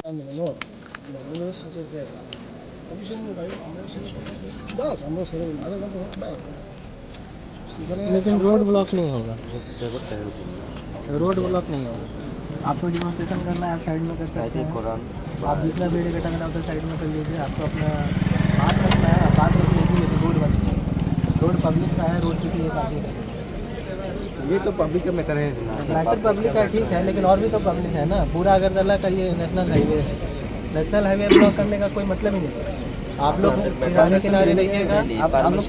하면은 먹는 사제에 option का बस हम लोग सही आधे घंटे बाद लेकिन रोड ब्लॉक नहीं होगा, रोड ब्लॉक नहीं होगा। आपको डिमॉन्स्ट्रेशन करना है आप साइड में कर सकते हैं, आप जितना भीड़ इकट्ठा करना होता है साइड में कर लीजिए। आपको अपना बात रखना है, बात रख लीजिए। लेकिन रोड बंद नहीं है, रोड पब्लिक का है, रोड किसी एक आदमी का ये तो पब्लिक में करें मैटर पब्लिक का ठीक है, लेकिन और भी सब पब्लिक है ना। पूरा अगरतला का ये नेशनल हाईवे है, नेशनल हाईवे ब्लॉक करने का कोई मतलब ही नहीं है। आप लोग किनारे किनारे रहिएगा। आप लोग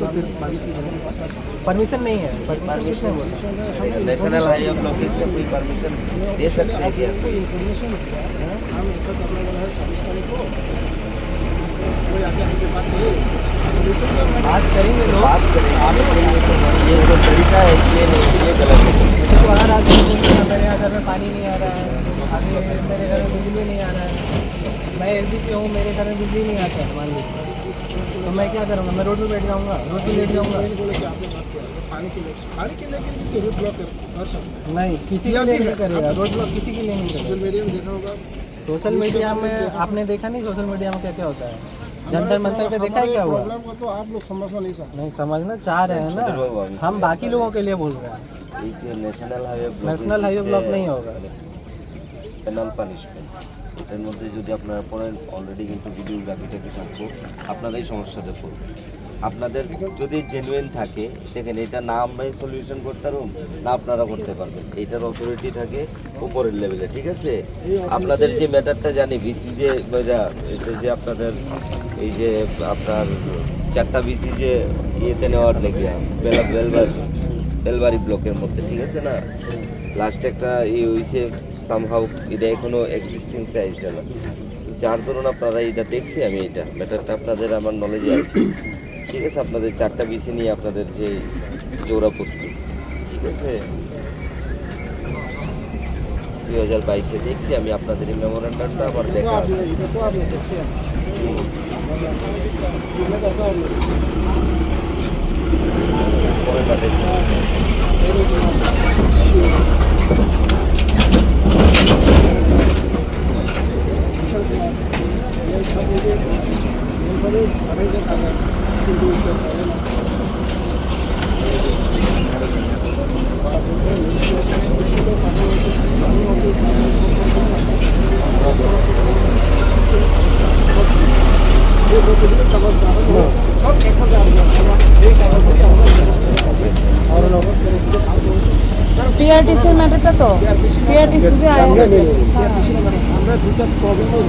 परमिशन नहीं है, परमिशन किसने बोला? नेशनल हाईवे ब्लॉक इसका कोई परमिशन दे सकते हैं क्या? कोई इन्फॉर्मेशन हम ऐसा करने वाला है 27 तारीख को कोई आगे हमके बात नहीं बात करेंगे लोग, बात करें आप ये जो तरीका है ये नहीं, ये गलत है। तो हर आदमी मेरे घर में पानी नहीं आ रहा है, आगे मेरे घर में बिजली नहीं आ रहा है, मैं एलपी हूँ, मेरे घर में बिजली नहीं आता है मान लीजिए, तो मैं क्या करूँगा? मैं रोड पे बैठ जाऊँगा, रोड पे लेट जाऊँगा। बोले कि आपने बात किया पानी के लेके भी रोड ब्लॉक कर सकते हैं। नहीं, किसी के लिए नहीं करेगा रोड ब्लॉक, किसी के लिए नहीं करेगा। सोशल मीडिया में देखा होगा, सोशल मीडिया में आपने देखा नहीं? सोशल मीडिया में क्या क्या होता है? जंतर मंतर पे देखा है क्या हुआ? प्रॉब्लम को तो आप लोग समझना नहीं सकते। नहीं समझना चाह रहे हैं ना, हम बाकी लोगों के लिए बोल रहे हैं। ये जो नेशनल हाईवे ब्लॉक नहीं होगा। পেনাল পানিশমেন্ট এটার মধ্যে যদি আপনারা পড়েন অলরেডি কিন্তু ভিডিওগ্রাফিটাকে থাকবো আপনারাই সমস্যাটা পড়বে। আপনাদের যদি জেনুইন থাকে দেখেন এটা না আমরা সলিউশন করতে পারব না আপনারা করতে পারবেন, এটার অথরিটি থাকে উপরের লেভেলে, ঠিক আছে? আপনাদের যে ম্যাটারটা জানি বিসি যে এটা যে আপনাদের এই যে আপনার 4টা বিসি যে ইয়েতে নেওয়ার লেগে বেলবাড়ি ব্লকের মধ্যে, ঠিক আছে না? লাস্টে একটা ইয়ে হয়েছে সামহাউ, এটা এখনো এক্সিস্টিং সাইজ না, যার ধরুন আপনারা এটা দেখছি আমি এটা ম্যাটারটা আপনাদের আমার নলেজে আছে, ঠিক আছে? আপনাদের 4টা বিসি নিয়ে আপনাদের যে জোড়াপত্তি, ঠিক আছে 2022-এ দেখছি আমি আপনাদের এই মেমোরেন্ডামটা আবার দেখা আছে। এটা তো আপনি দেখছেন পরে পাঠাচ্ছি। PRTC ম্যাটারটা তো PRTC से आया है। আমরা দুটো প্রবলেম